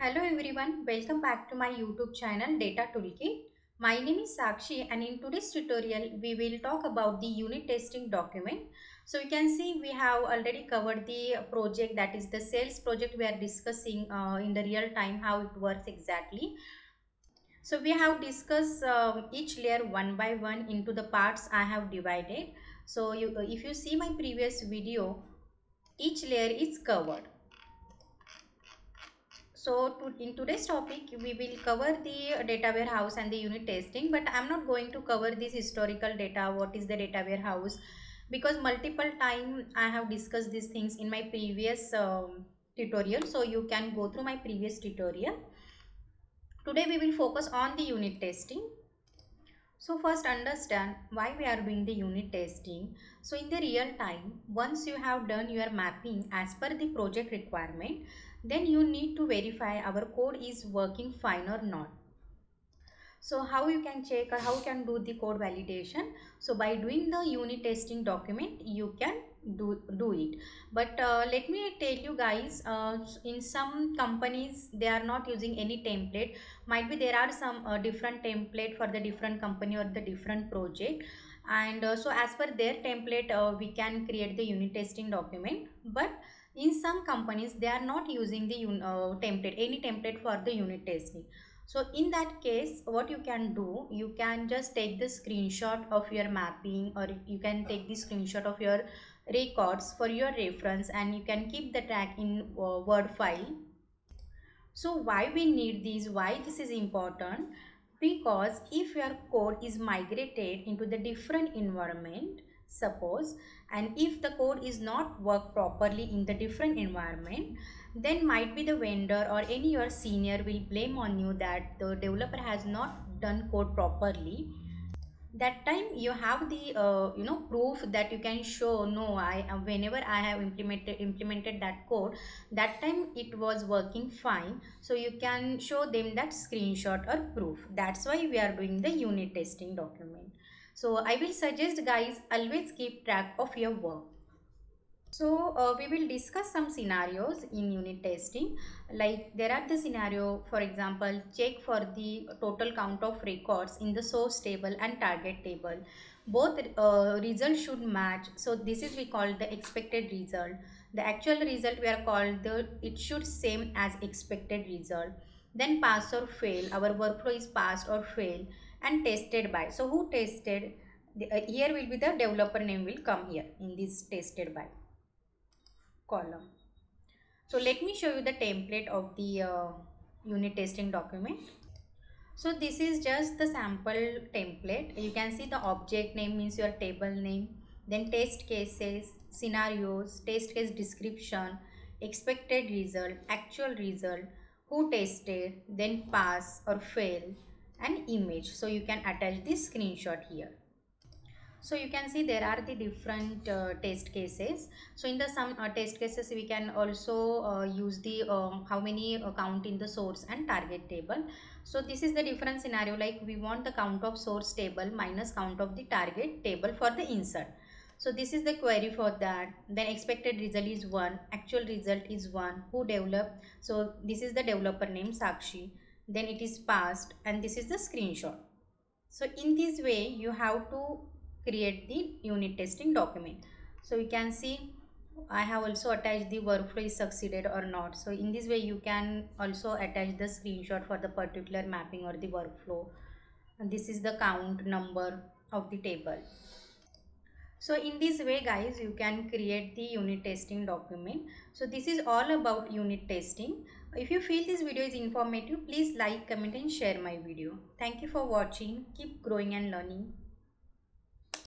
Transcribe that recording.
Hello everyone, welcome back to my YouTube channel Data Toolkit. My name is Sakshi and in today's tutorial we will talk about the unit testing document. So you can see we have already covered the project, that is the sales project. We are discussing in the real time how it works exactly. So we have discussed each layer one by one into the parts I have divided. So if you see my previous video, each layer is covered. So in today's topic, we will cover the data warehouse and the unit testing, but I'm not going to cover this historical data, what is the data warehouse, because multiple time I have discussed these things in my previous tutorial. So you can go through my previous tutorial. Today we will focus on the unit testing. So first understand why we are doing the unit testing. So in the real time, once you have done your mapping as per the project requirement, then you need to verify our code is working fine or not. So how you can check or how you can do the code validation? So by doing the unit testing document, you can do it. But let me tell you guys, in some companies they are not using any template. Might be there are some different template for the different company or the different project, and so as per their template we can create the unit testing document. But in some companies they are not using the template, any template for the unit testing. So in that case, what you can do, you can just take the screenshot of your mapping, or you can take the screenshot of your records for your reference, and you can keep the tag in Word file. So why we need these, why this is important? Because if your code is migrated into the different environment, suppose, and if the code is not work properly in the different environment, then might be the vendor or any your senior will blame on you that the developer has not done code properly. That time you have the proof that you can show, no, I whenever I have implemented that code, that time it was working fine. So you can show them that screenshot or proof. That's why we are doing the unit testing document. So I will suggest guys, always keep track of your work. So we will discuss some scenarios in unit testing. Like there are the scenario, for example, check for the total count of records in the source table and target table. Both results should match. So this is we call the expected result. The actual result we are called the, it should same as expected result. Then pass or fail. Our workflow is passed or fail, and tested by. So who tested? Here will be the developer name will come here in this tested by column. So let me show you the template of the unit testing document. So this is just the sample template. You can see the object name means your table name, then test cases, scenarios, test case description, expected result, actual result, who tested, then pass or fail, and image. So you can attach this screenshot here. So you can see there are the different test cases. So in the some test cases we can also use the how many count in the source and target table. So this is the different scenario, like we want the count of source table minus count of the target table for the insert. So this is the query for that. Then expected result is 1, actual result is 1, who developed. So this is the developer name Sakshi. Then it is passed, and this is the screenshot. So in this way you have to create the unit testing document. So you can see I have also attached the workflow is succeeded or not. So in this way you can also attach the screenshot for the particular mapping or the workflow, and this is the count number of the table. So in this way guys, you can create the unit testing document. So this is all about unit testing. If you feel this video is informative, please like, comment and share my video. Thank you for watching. Keep growing and learning.